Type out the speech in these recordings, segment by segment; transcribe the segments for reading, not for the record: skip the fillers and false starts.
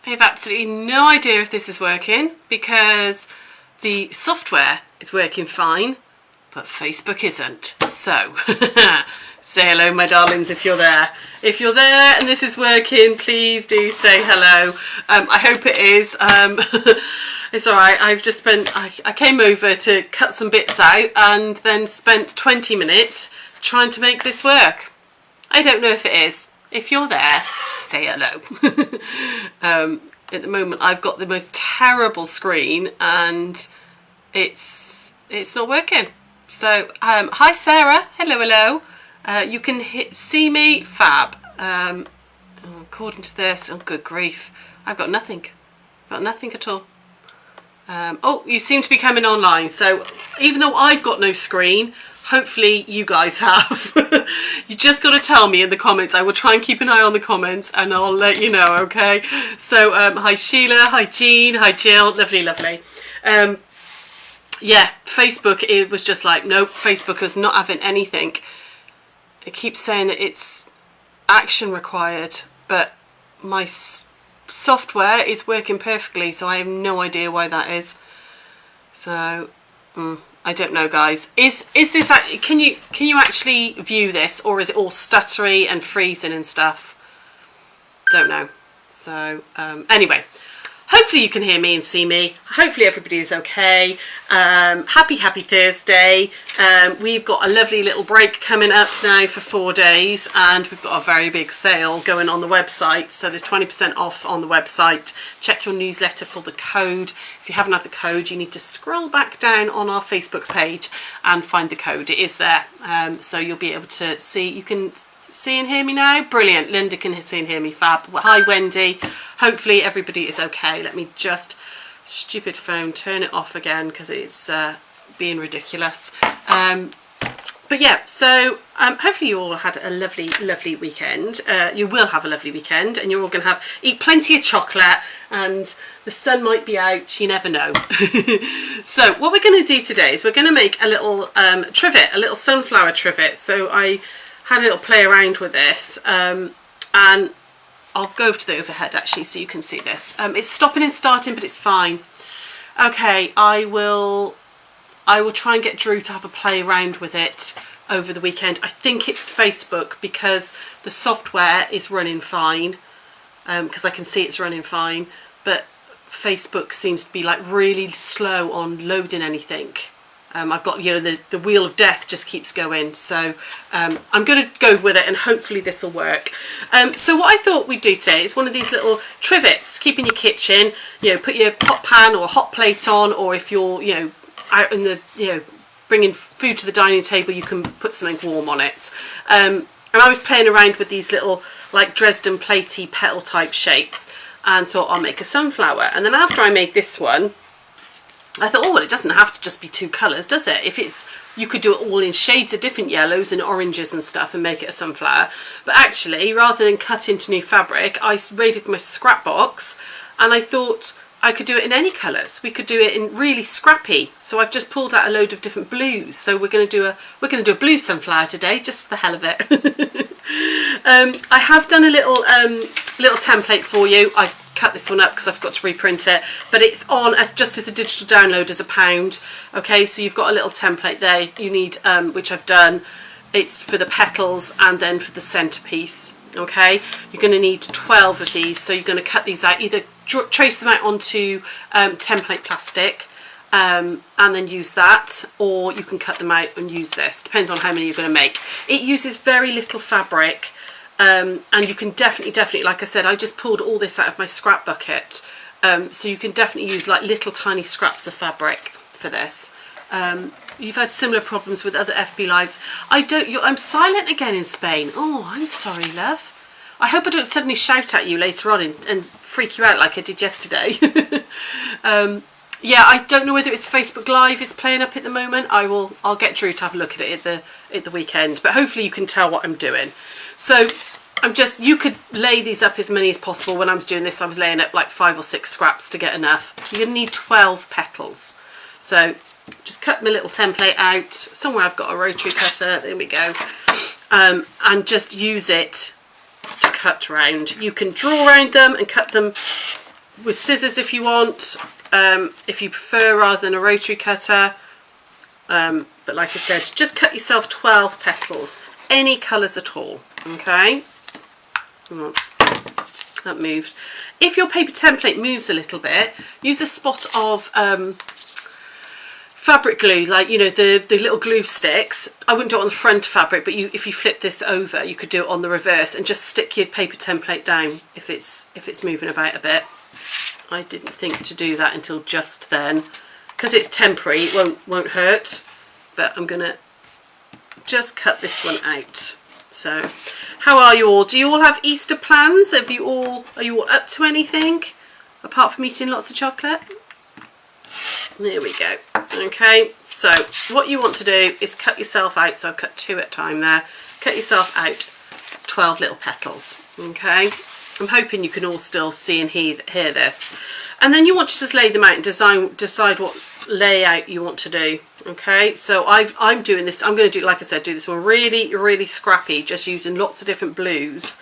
I have absolutely no idea if this is working because the software is working fine, but Facebook isn't. So, say hello, my darlings, if you're there. If you're there and this is working, please do say hello. I hope it is. It's alright, I've just spent, I came over to cut some bits out and then spent 20 minutes trying to make this work. I don't know if it is. If you're there, say hello. At the moment I've got the most terrible screen and it's not working. So hi Sara, hello. You can see me, fab. According to this, oh good grief, I've got nothing. Got nothing at all. Oh, you seem to be coming online, so even though I've got no screen, hopefully you guys have. You just got to tell me in the comments. I will try and keep an eye on the comments and I'll let you know, okay? So hi Sheila, hi Jean, hi Jill, lovely. Yeah, Facebook, it was just like, nope, Facebook is not having anything. It keeps saying that it's action required, but my software is working perfectly, so I have no idea why that is. So I don't know, guys. Is this, can you actually view this, or is it all stuttery and freezing and stuff? Don't know. So anyway, hopefully you can hear me and see me. Hopefully everybody is okay. Happy Thursday. We've got a lovely little break coming up now for 4 days, and we've got a very big sale going on the website. So there's 20% off on the website. Check your newsletter for the code. If you haven't had the code, you need to scroll back down on our Facebook page and find the code. It is there. So you'll be able to see, you can see and hear me now. Brilliant. Linda can see and hear me, fab. Well, hi Wendy. Hopefully everybody is okay. Let me just, stupid phone, turn it off again because it's being ridiculous. But yeah, so hopefully you all had a lovely weekend. You will have a lovely weekend, and you're all going to eat plenty of chocolate, and the sun might be out, you never know. So what we're going to do today is we're going to make a little trivet, a little sunflower trivet. So I had a little play around with this, and I'll go over to the overhead actually so you can see this. It's stopping and starting, but it's fine. Okay, I will try and get Drew to have a play around with it over the weekend. I think it's Facebook because the software is running fine, because I can see it's running fine, but Facebook seems to be like really slow on loading anything. I've got, you know, the wheel of death just keeps going, so I'm going to go with it and hopefully this will work. So what I thought we'd do today is one of these little trivets, keep in your kitchen, you know, put your hot pan or a hot plate on, or if you're, you know, out in the, you know, bringing food to the dining table, you can put something warm on it. And I was playing around with these little like Dresden platey petal type shapes and thought I'll make a sunflower. And then after I made this one, I thought, oh, well, it doesn't have to just be 2 colours, does it? If it's, you could do it all in shades of different yellows and oranges and stuff and make it a sunflower. But actually, rather than cut into new fabric, I raided my scrap box and I thought I could do it in any colours. We could do it in really scrappy. So I've just pulled out a load of different blues. So we're going to do a blue sunflower today, just for the hell of it. I have done a little template for you. I've cut this one up because I've got to reprint it, but it's on as just as a digital download as £1. Okay, so you've got a little template there. You need, which I've done. It's for the petals and then for the centerpiece. Okay, you're going to need 12 of these. So you're going to cut these out, either trace them out onto template plastic and then use that, or you can cut them out and use this. Depends on how many you're going to make. It uses very little fabric. And you can definitely, like I said, I just pulled all this out of my scrap bucket. So you can definitely use like little tiny scraps of fabric for this. You've had similar problems with other FB lives. I'm silent again in Spain. Oh, I'm sorry, love. I hope I don't suddenly shout at you later on and freak you out like I did yesterday. Yeah, I don't know whether it's Facebook Live is playing up at the moment. I'll get Drew to have a look at it at the weekend, but hopefully you can tell what I'm doing. So you could lay these up as many as possible. When I was doing this, I was laying up like 5 or 6 scraps to get enough. You're going to need 12 petals. So just cut my little template out. Somewhere I've got a rotary cutter. There we go. And just use it to cut round. You can draw around them and cut them with scissors if you want, if you prefer, rather than a rotary cutter. But like I said, just cut yourself 12 petals, any colours at all, okay? That moved. If your paper template moves a little bit, use a spot of fabric glue, like, you know, the little glue sticks. I wouldn't do it on the front fabric, but if you flip this over, you could do it on the reverse and just stick your paper template down if it's moving about a bit. I didn't think to do that until just then. Because it's temporary, it won't hurt. But I'm gonna just cut this one out. So, how are you all? Do you all have Easter plans? Are you all up to anything apart from eating lots of chocolate? There we go. Okay, so what you want to do is cut yourself out. So I've cut 2 at a time there. Cut yourself out 12 little petals. Okay, I'm hoping you can all still see and hear this. And then you want to just lay them out and decide what layout you want to do. Okay, so I'm doing this. I'm going to do, like I said, do this one really scrappy, just using lots of different blues.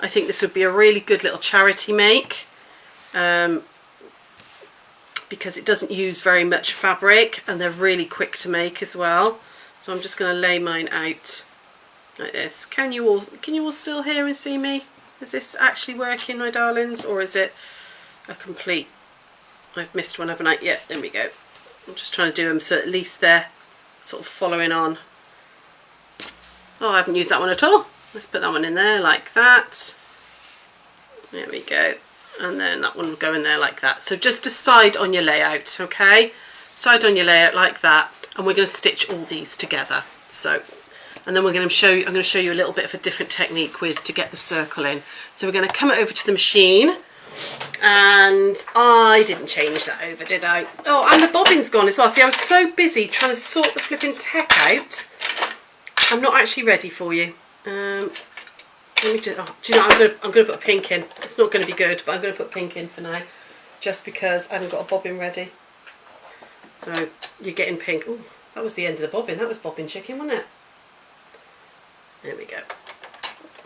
I think this would be a really good little charity make, because it doesn't use very much fabric and they're really quick to make as well. So I'm just going to lay mine out like this. Can you all still hear and see me? Is this actually working, my darlings, or is it a complete, I've missed one, haven't I? Yeah, there we go. I'm just trying to do them so at least they're sort of following on. Oh, I haven't used that one at all. Let's put that one in there like that. There we go. And then that one will go in there like that. So just decide on your layout, okay? Decide on your layout like that. And we're going to stitch all these together. So, and then I'm going to show you a little bit of a different technique to get the circle in. So we're going to come over to the machine. And I didn't change that over, did I? Oh, and the bobbin's gone as well. See, I was so busy trying to sort the flipping tech out. I'm not actually ready for you. Let me just, do you know, I'm gonna put a pink in. It's not going to be good, but I'm going to put pink in for now, just because I haven't got a bobbin ready. So you're getting pink. Oh, that was the end of the bobbin. That was bobbin chicken, wasn't it? There we go.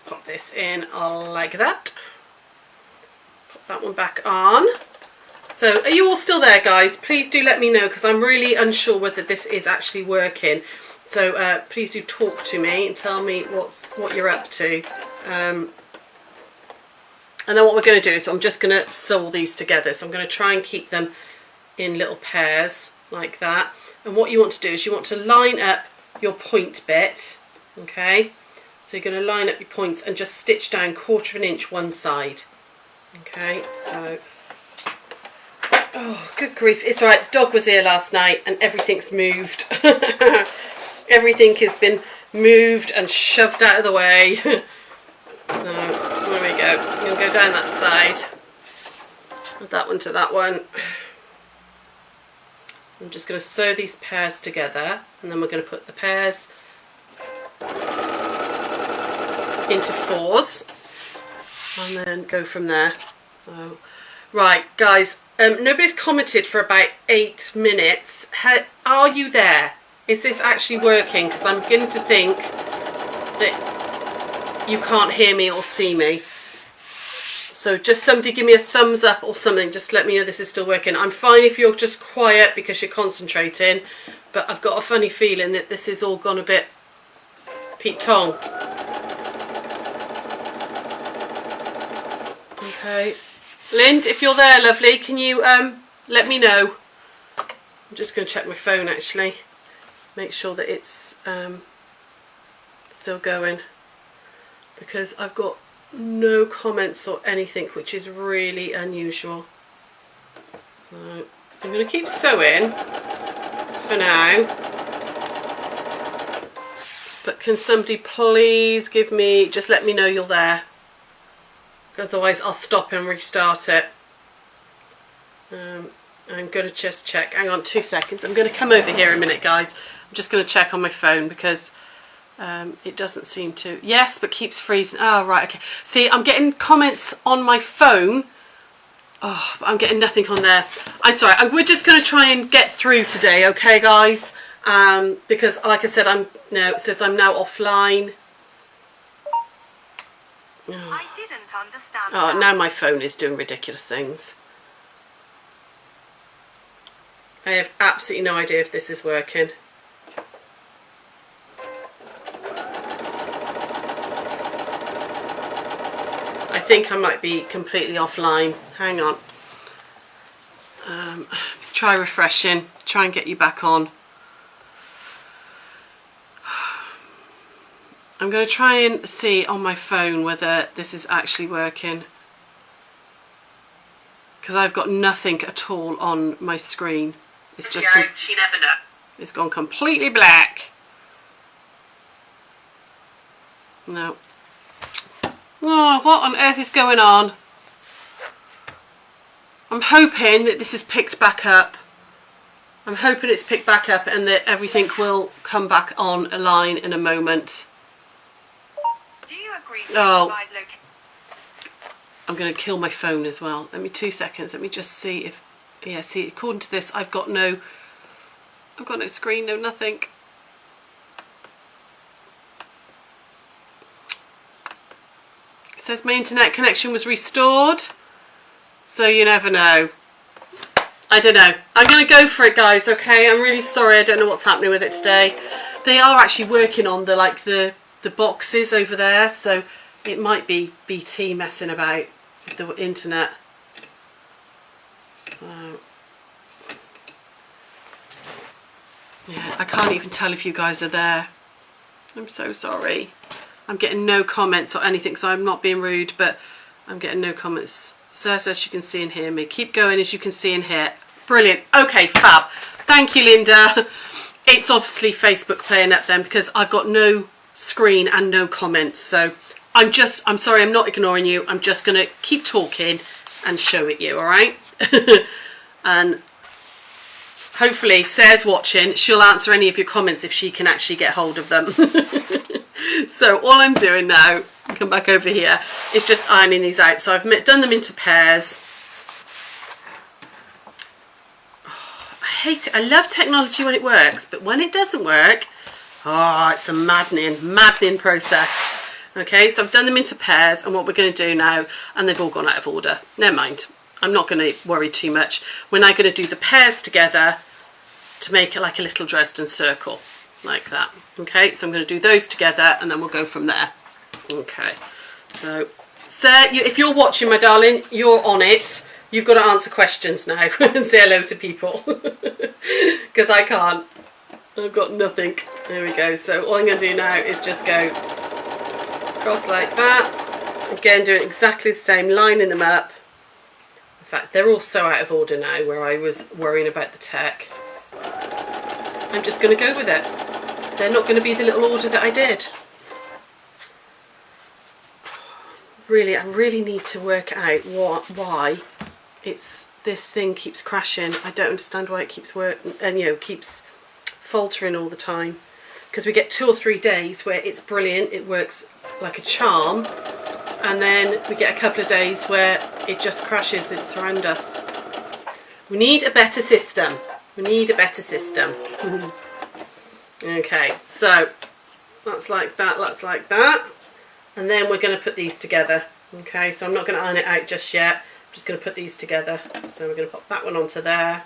Pop this in like that. That one back on. So are you all still there, guys? Please do let me know, because I'm really unsure whether this is actually working. So please do talk to me and tell me what you're up to. And then what we're going to do is I'm just going to sew all these together. So I'm going to try and keep them in little pairs like that. And what you want to do is you want to line up your point bit. Okay, so you're going to line up your points and just stitch down 1/4 inch one side. Okay, so, oh, good grief, it's alright, the dog was here last night and everything's moved. Everything has been moved and shoved out of the way. So, there we go. I'm going to go down that side. Add that one to that one. I'm just going to sew these pairs together, and then we're going to put the pairs into 4s. And then go from there. So, right, guys, nobody's commented for about 8 minutes. Are you there? Is this actually working? Because I'm beginning to think that you can't hear me or see me. So just somebody give me a thumbs up or something. Just let me know this is still working. I'm fine if you're just quiet because you're concentrating, but I've got a funny feeling that this has all gone a bit Pete Tong. Okay, Lind, if you're there, lovely, can you let me know? I'm just going to check my phone actually, make sure that it's still going, because I've got no comments or anything, which is really unusual. So I'm going to keep sewing for now, but can somebody please just let me know you're there. Otherwise I'll stop and restart it. I'm going to just check. Hang on 2 seconds. I'm going to come over here a minute, guys. I'm just going to check on my phone because it doesn't seem to. Yes, but keeps freezing. Oh, right, okay. See, I'm getting comments on my phone. Oh, but I'm getting nothing on there. I'm sorry. We're just going to try and get through today, okay, guys? Because, like I said, it says I'm now offline. Oh. I didn't understand. Oh, now my phone is doing ridiculous things. I have absolutely no idea if this is working. I think I might be completely offline. Hang on. Try refreshing. Try and get you back on. I'm going to try and see on my phone whether this is actually working, because I've got nothing at all on my screen. It's just you never know. It's gone completely black. No. Oh, what on earth is going on? I'm hoping that this is picked back up. I'm hoping it's picked back up and that everything will come back on a line in a moment. Do you agree to provide location? I'm going to kill my phone as well. Let me 2 seconds. Let me just see if... Yeah, see, according to this, I've got no screen, no nothing. It says my internet connection was restored. So you never know. I don't know. I'm going to go for it, guys, okay? I'm really sorry. I don't know what's happening with it today. They are actually working on the boxes over there, so it might be BT messing about with the internet. So, yeah, I can't even tell if you guys are there. I'm so sorry. I'm getting no comments or anything, so I'm not being rude, but I'm getting no comments. Sarah says you can see and hear me. Keep going as you can see and hear. Brilliant. Okay, fab. Thank you, Linda. It's obviously Facebook playing up then, because I've got no screen and no comments. So I'm sorry, I'm not ignoring you. I'm just going to keep talking and show it you, all right? And hopefully Sarah's watching. She'll answer any of your comments if she can actually get hold of them. So all I'm doing now, come back over here, is just ironing these out. So I've done them into pairs. Oh, I hate it. I love technology when it works, but when it doesn't work, oh, it's a maddening process. Okay, so I've done them into pairs, and what we're going to do now, and they've all gone out of order. Never mind. I'm not going to worry too much. We're now going to do the pairs together to make it like a little Dresden circle, like that. Okay, so I'm going to do those together, and then we'll go from there. Okay, so if you're watching, my darling, you're on it. You've got to answer questions now and say hello to people, because I can't. I've got nothing. There we go. So all I'm going to do now is just go across like that. Again, doing exactly the same, lining them up. In fact, they're all so out of order now where I was worrying about the tech. I'm just going to go with it. They're not going to be the little order that I did. Really, I really need to work out why this thing keeps crashing. I don't understand why it keeps working and keeps faltering all the time. Because we get 2 or 3 days where it's brilliant, it works like a charm, and then we get a couple of days where it just crashes. It's around us. We need a better system. We need a better system. Okay, so that's like that, that's like that. And then we're going to put these together. Okay, so I'm not going to iron it out just yet. I'm just going to put these together. So we're going to pop that one onto there.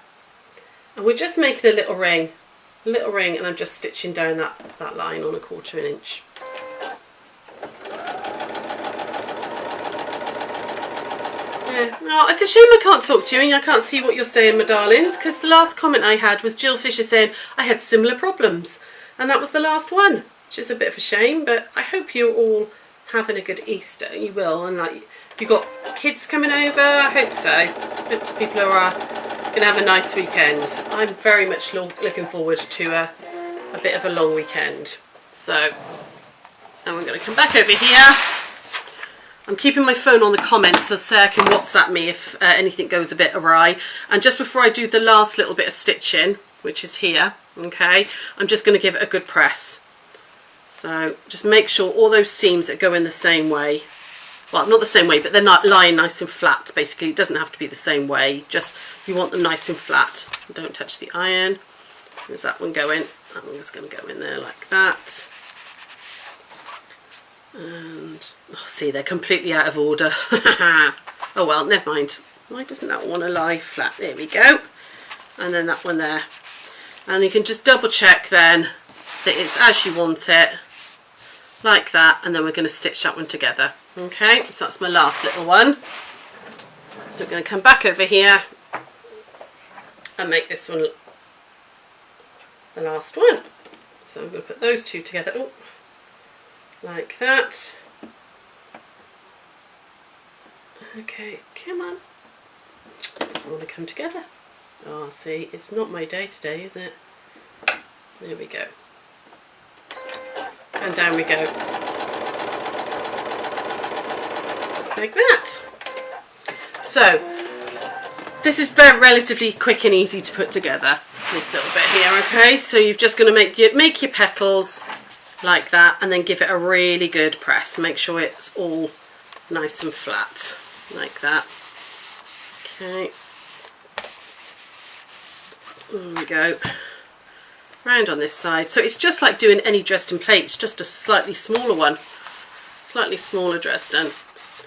And we're just making a little ring. A little ring, and I'm just stitching down that line on 1/4 inch. Yeah, no, it's a shame I can't talk to you and I can't see what you're saying, my darlings, because the last comment I had was Jill Fisher saying I had similar problems, and that was the last one, which is a bit of a shame. But I hope you're all having a good Easter. You will, and like, if you've got kids coming over, I hope so. Hope people are going to have a nice weekend. I'm very much looking forward to a bit of a long weekend. So, and we're going to come back over here. I'm keeping my phone on the comments so Sarah can WhatsApp me if anything goes a bit awry. And just before I do the last little bit of stitching, which is here, okay, I'm just going to give it a good press. So just make sure all those seams that go in the same way, well, not the same way, but they're not lying nice and flat. Basically, it doesn't have to be the same way, just you want them nice and flat. Don't touch the iron. There's that one going. That one's going to go in there like that. And oh, see, they're completely out of order. Oh well, never mind. Why doesn't that want to lie flat? There we go. and then that one there. And you can just double check then that it's as you want it, like that, and then we're going to stitch that one together. Okay, so that's my last little one. So we're going to come back over here and make this one the last one. So I'm going to put those two together, oh, like that. Okay, come on. Doesn't want to come together. Oh, see, it's not my day today, is it? There we go. And down we go. Like that. So, this is very relatively quick and easy to put together, this little bit here, okay? So you've just going to make your petals like that, and then give it a really good press. Make sure it's all nice and flat, like that. Okay. There we go. Round on this side. So it's just like doing any Dresden plate, it's just a slightly smaller one. Slightly smaller Dresden.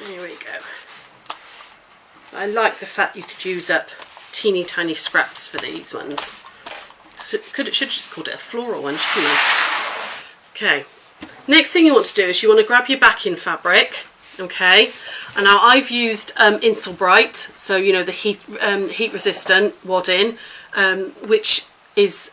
Here we go. I like the fact you could use up teeny tiny scraps for these ones. So should just called it a floral one, shouldn't I? Okay. Next thing you want to do is you want to grab your backing fabric, okay? And now I've used Insel Bright, so you know the heat resistant wadding, which is,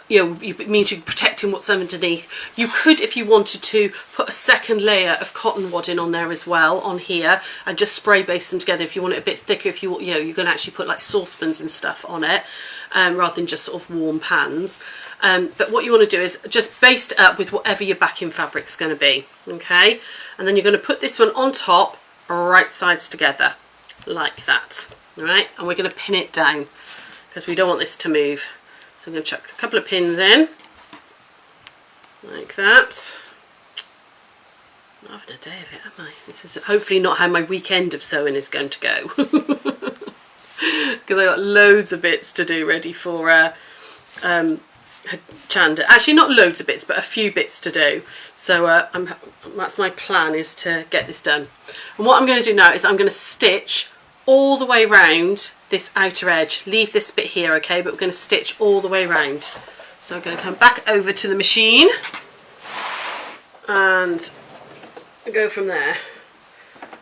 you know, it means you're protecting what's underneath. You could, if you wanted to, put a second layer of cotton wadding on there as well, on here, and just spray base them together if you want it a bit thicker. If you know, you can actually put like saucepans and stuff on it, rather than just sort of warm pans. But what you want to do is just baste it up with whatever your backing fabric's going to be, okay? And then you're going to put this one on top, right sides together, like that, all right? And we're going to pin it down because we don't want this to move. So I'm going to chuck a couple of pins in, like that. Not having a day of it, am I? This is hopefully not how my weekend of sewing is going to go. Because I've got loads of bits to do ready for Chanda. Actually, not loads of bits, but a few bits to do. So that's my plan, is to get this done. And what I'm going to do now is I'm going to stitch all the way round this outer edge. Leave this bit here, okay, but we're going to stitch all the way round. So I'm going to come back over to the machine and go from there.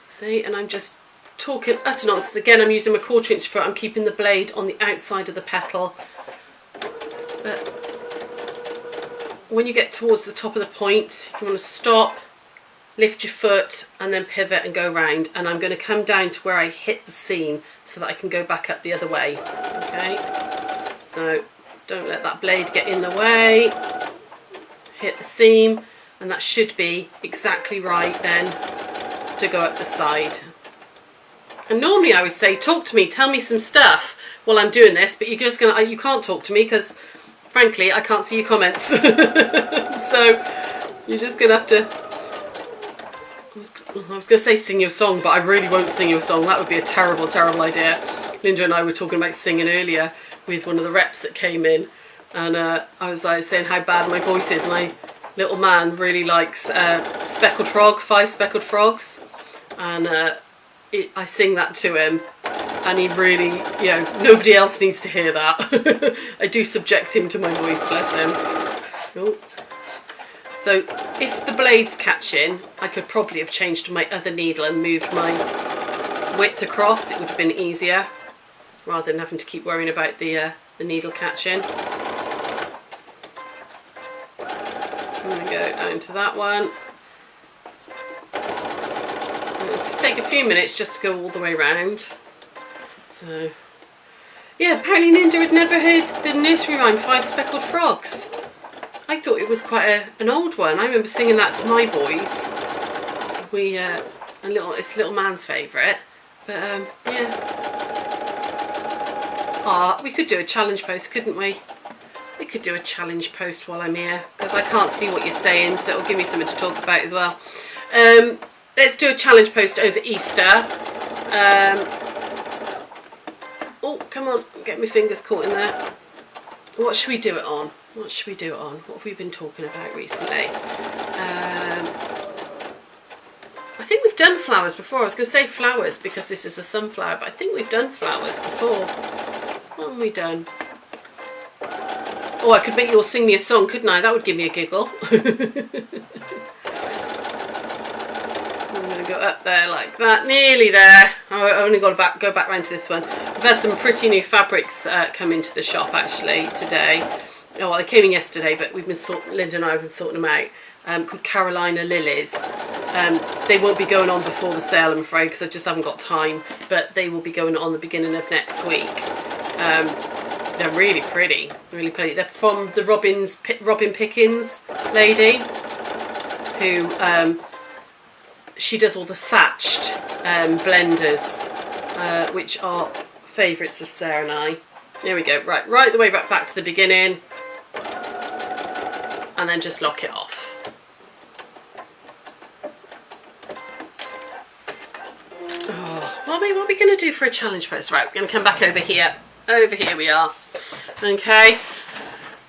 See, and I'm just talking utter nonsense. Again, I'm using my 1/4 inch foot. I'm keeping the blade on the outside of the petal. But when you get towards the top of the point, you want to stop, lift your foot, and then pivot and go round. And I'm going to come down to where I hit the seam so that I can go back up the other way. Okay, so don't let that blade get in the way. Hit the seam, and that should be exactly right then to go up the side. And normally I would say, talk to me, tell me some stuff while I'm doing this, but you're just gonna, you can't talk to me because frankly I can't see your comments. So you're just gonna have to, I was gonna say sing your song, but I really won't sing your song. That would be a terrible, terrible idea. Linda and I were talking about singing earlier with one of the reps that came in, and I was like saying how bad my voice is, and little man really likes Speckled Frog, 5 Speckled Frogs, and I sing that to him, and he really, you know, nobody else needs to hear that. I do subject him to my voice, bless him. Oh. So if the blade's catching, I could probably have changed to my other needle and moved my width across. It would have been easier, rather than having to keep worrying about the needle catching. There we go, down to that one. It's going to take a few minutes just to go all the way around. So, yeah, apparently Linda had never heard the nursery rhyme 5 Speckled Frogs. I thought it was quite an old one. I remember singing that to my boys. It's little man's favourite. But yeah. Ah, we could do a challenge post, couldn't we? We could do a challenge post while I'm here, because I can't see what you're saying, so it'll give me something to talk about as well. Let's do a challenge post over Easter. Oh, come on, get my fingers caught in there. What should we do it on? What should we do it on? What have we been talking about recently? I think we've done flowers before. I was going to say flowers because this is a sunflower, but I think we've done flowers before. What have we done? Oh, I could make you all sing me a song, couldn't I? That would give me a giggle. I'm going to go up there like that, nearly there. I only got to go back round to this one. We've had some pretty new fabrics come into the shop actually today. Oh, well, they came in yesterday, but Linda and I have been sorting them out. Called Carolina Lilies. They won't be going on before the sale, I'm afraid, because I just haven't got time. But they will be going on the beginning of next week. They're really pretty, really pretty. They're from the Robin Pickens lady, who she does all the thatched blenders, which are favourites of Sarah and I. There we go. Right the way back to the beginning, and then just lock it off. What are we going to do for a challenge post? Right, we're going to come back over here. Over here we are. Okay,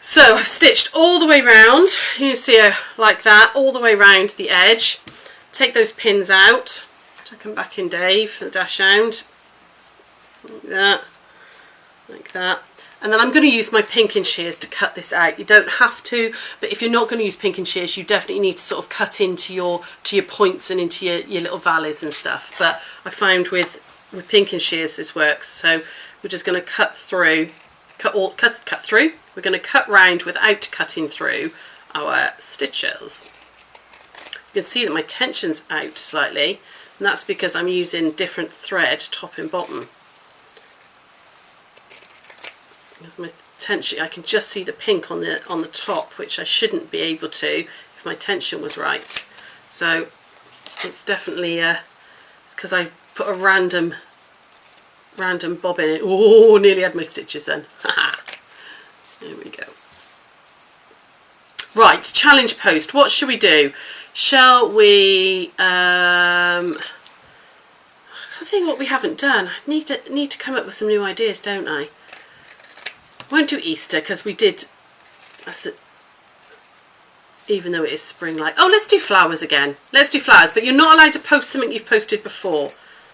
so I've stitched all the way round. You can see like that, all the way round the edge. Take those pins out. Tuck them back in, Dave, for the dash hound. Like that. And then I'm going to use my pinking shears to cut this out. You don't have to, but if you're not going to use pinking shears, you definitely need to sort of cut into your points and into your little valleys and stuff. But I found with pinking shears this works. So we're just going to cut through. We're going to cut round without cutting through our stitches. You can see that my tension's out slightly, and that's because I'm using different thread, top and bottom. As my tension, I can just see the pink on the top, which I shouldn't be able to if my tension was right. So it's definitely it's because I put a random bob in it. Oh, nearly had my stitches then. There we go. Right, challenge post. What should we do? Shall we? I can't think what we haven't done. I need to come up with some new ideas, don't I? Won't do Easter because we did. That's it. Even though it is spring-like. Oh, let's do flowers again. Let's do flowers, but you're not allowed to post something you've posted before.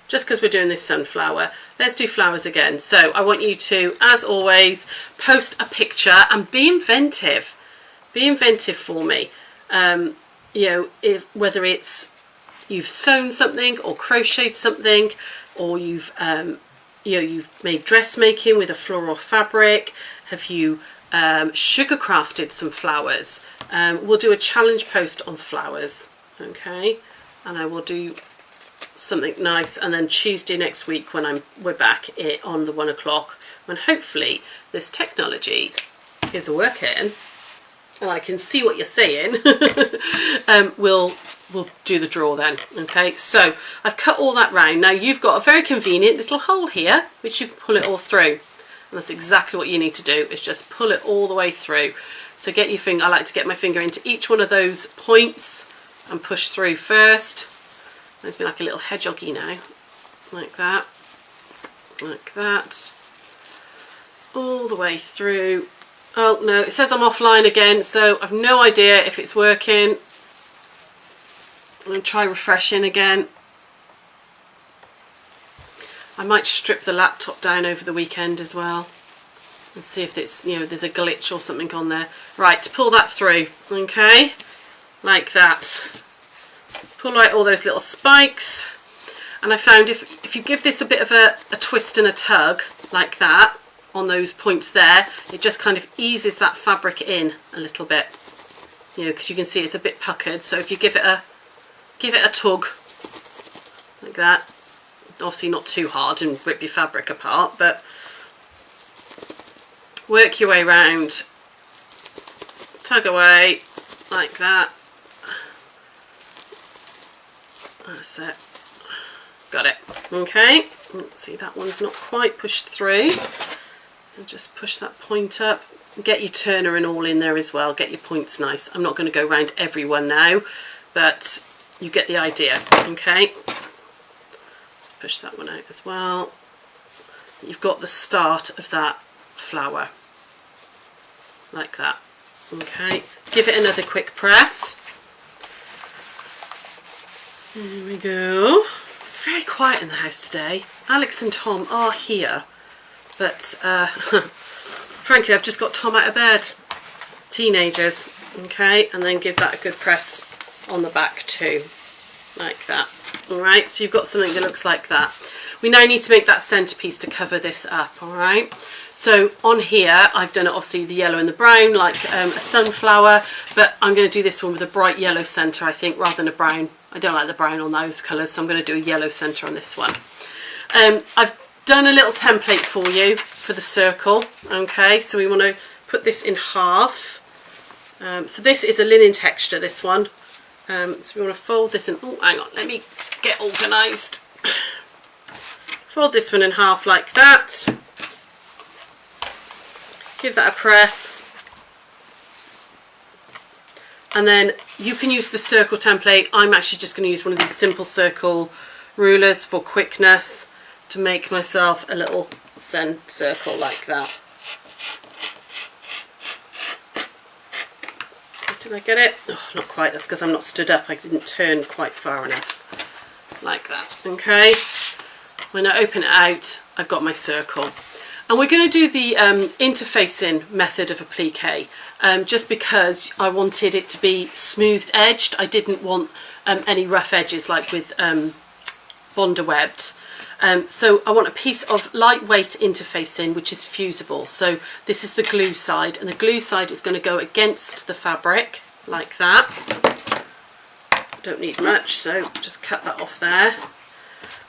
Just because we're doing this sunflower. Let's do flowers again. So I want you to, as always, post a picture and be inventive. Be inventive for me. You know, whether it's you've sewn something or crocheted something, or you've you've made dressmaking with a floral fabric. Have you sugar crafted some flowers? We'll do a challenge post on flowers, okay? And I will do something nice, and then Tuesday next week when we're back on the 1 o'clock, when hopefully this technology is working and I can see what you're saying. We'll do the draw then. Okay, so I've cut all that round. Now you've got a very convenient little hole here which you can pull it all through, and that's exactly what you need to do, is just pull it all the way through. So get your finger, I like to get my finger into each one of those points and push through first. There's been like a little hedgehoggy now, like that, all the way through. Oh no, it says I'm offline again, so I've no idea if it's working. I'm going to try refreshing again. I might strip the laptop down over the weekend as well and see if it's, you know, there's a glitch or something on there. Right, pull that through, okay, like that. Pull out all those little spikes, and I found if you give this a bit of a twist and a tug like that on those points there, it just kind of eases that fabric in a little bit, you know, because you can see it's a bit puckered. So if you give it a tug like that, obviously not too hard and rip your fabric apart, but work your way around, tug away like that. That's it. Got it. Okay. Let's see, that one's not quite pushed through. And just push that point up. Get your turner and all in there as well. Get your points nice. I'm not going to go around every one now, but you get the idea. Okay. Push that one out as well. You've got the start of that flower. Like that. Okay. Give it another quick press. There we go. It's very quiet in the house today. Alex and Tom are here, but frankly I've just got Tom out of bed. teenagers. Okay, and then give that a good press on the back too, like that. All right, so you've got something that looks like that. We now need to make that centerpiece to cover this up. All right, so on here I've done it obviously the yellow and the brown, like a sunflower, but I'm going to do this one with a bright yellow center, I think, rather than a brown. I don't like the brown on those colors, so I'm going to do a yellow center on this one. I've done a little template for you for the circle. Okay, so we want to put this in half. So this is a linen texture, this one. So we want to fold this in. Oh, hang on, let me get organised. Fold this one in half like that. Give that a press. And then you can use the circle template. I'm actually just going to use one of these simple circle rulers for quickness to make myself a little circle like that. Did I get it? Oh, not quite. That's because I'm not stood up. I didn't turn quite far enough. Like that. Okay. When I open it out, I've got my circle. And we're going to do the interfacing method of applique, just because I wanted it to be smoothed edged. I didn't want any rough edges like with Bonder webbed. So I want a piece of lightweight interfacing which is fusible. So this is the glue side, and the glue side is going to go against the fabric like that. Don't need much, so just cut that off there.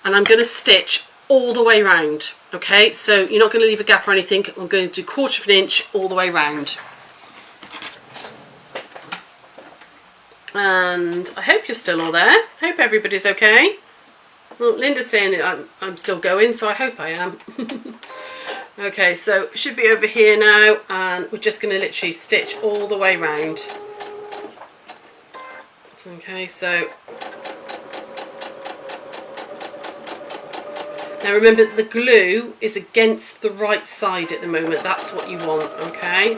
And I'm going to stitch all the way round. Okay, so you're not going to leave a gap or anything. I'm going to do 1/4 of an inch all the way round. And I hope you're still all there. I hope everybody's okay. Well, Linda's saying I'm still going, so I hope I am. Okay, so it should be over here now, and we're just going to literally stitch all the way round. Okay, so now remember the glue is against the right side at the moment. That's what you want, okay?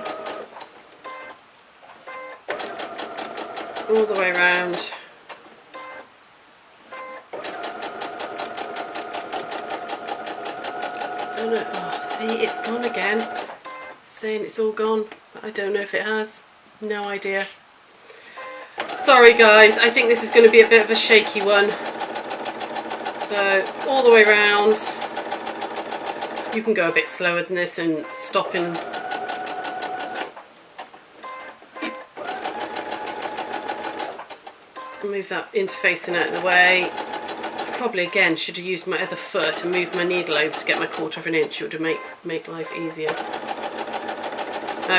All the way around. Oh, see, it's gone again. It's saying it's all gone, but I don't know if it has. No idea. Sorry guys, I think this is going to be a bit of a shaky one. So all the way around. You can go a bit slower than this and stop and move that interfacing out of the way. Probably again should have used my other foot and moved my needle over to get my 1/4 of an inch. It would have make life easier.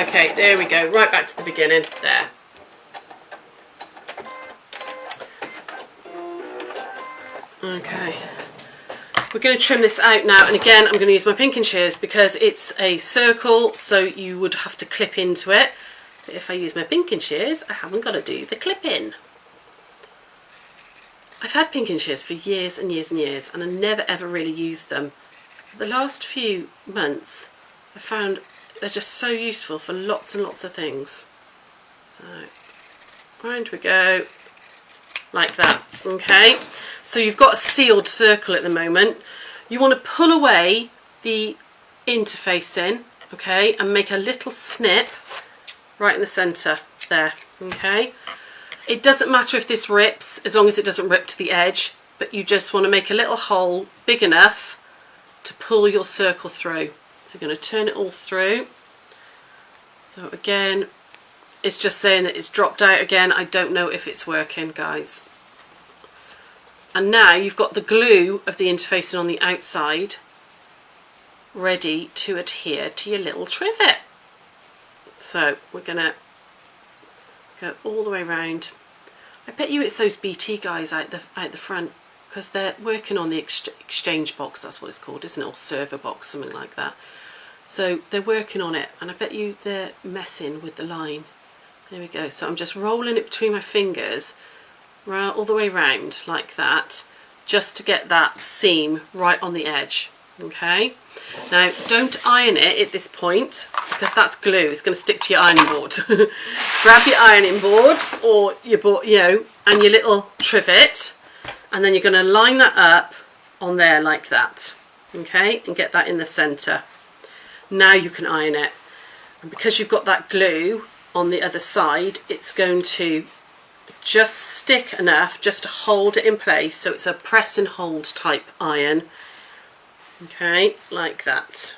Okay, there we go, right back to the beginning there. Okay, we're going to trim this out now, and again I'm going to use my pinking shears because it's a circle, so you would have to clip into it. But if I use my pinking shears, I haven't got to do the clipping. I've had pinking shears for years and years and years, and I never ever really used them. The last few months I found they're just so useful for lots and lots of things. So round we go like that. Okay, so you've got a sealed circle at the moment. You want to pull away the interfacing, okay, and make a little snip right in the centre there. Okay, it doesn't matter if this rips, as long as it doesn't rip to the edge, but you just want to make a little hole big enough to pull your circle through. So you're going to turn it all through. So again, it's just saying that it's dropped out again. I don't know if it's working, guys. And now you've got the glue of the interfacing on the outside ready to adhere to your little trivet. So we're going to go all the way around. I bet you it's those BT guys out the front, because they're working on the exchange box, that's what it's called, isn't it? Or server box, something like that. So they're working on it, and I bet you they're messing with the line. There we go. So I'm just rolling it between my fingers all the way around like that, just to get that seam right on the edge. Okay, now don't iron it at this point, because that's glue. It's going to stick to your ironing board. Grab your ironing board or your board, you know, and your little trivet, and then you're going to line that up on there like that. Okay, and get that in the centre. Now you can iron it, and because you've got that glue, on the other side, it's going to just stick enough just to hold it in place. So it's a press and hold type iron. Okay, like that.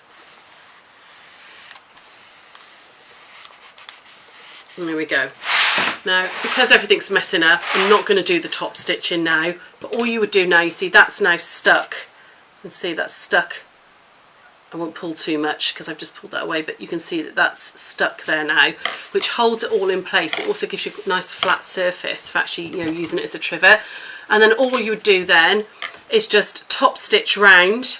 And there we go. Now, because everything's messing up, I'm not going to do the top stitching now, but all you would do now, you see that's now stuck. You can see that's stuck. I won't pull too much because I've just pulled that away, but you can see that that's stuck there now, which holds it all in place. It also gives you a nice flat surface for actually, you know, using it as a trivet. And then all you would do then is just top stitch round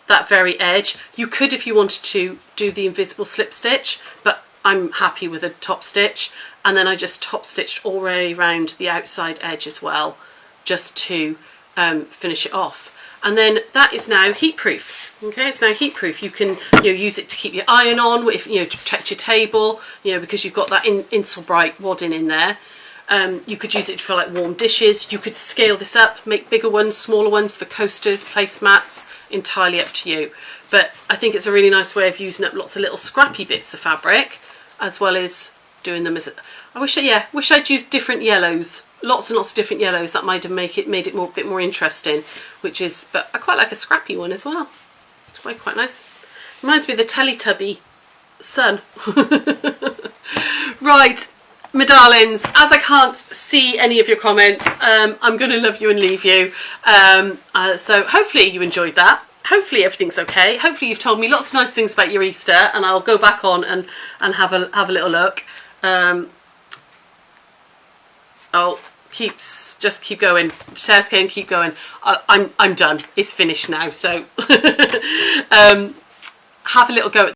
that very edge. You could, if you wanted to, do the invisible slip stitch, but I'm happy with a top stitch. And then I just top stitched all the way around the outside edge as well, just to finish it off. And then that is now heat proof. Okay, it's now heat proof. You can, you know, use it to keep your iron on, if, you know, to protect your table, you know, because you've got that Insulbright wadding in there. You could use it for like warm dishes. You could scale this up, make bigger ones, smaller ones for coasters, placemats, entirely up to you. But I think it's a really nice way of using up lots of little scrappy bits of fabric, as well as doing them as a, I wish I'd used different yellows, lots and lots of different yellows. That might have made it more, bit more interesting, which is, but I quite like a scrappy one as well. It's quite nice. Reminds me of the Teletubby sun. Right, my darlings, as I can't see any of your comments, I'm going to love you and leave you. So hopefully you enjoyed that. Hopefully everything's okay. Hopefully you've told me lots of nice things about your Easter, and I'll go back on and have a little look. Oh, just keep going. Sarah's going, keep going. I'm done. It's finished now. So have a little go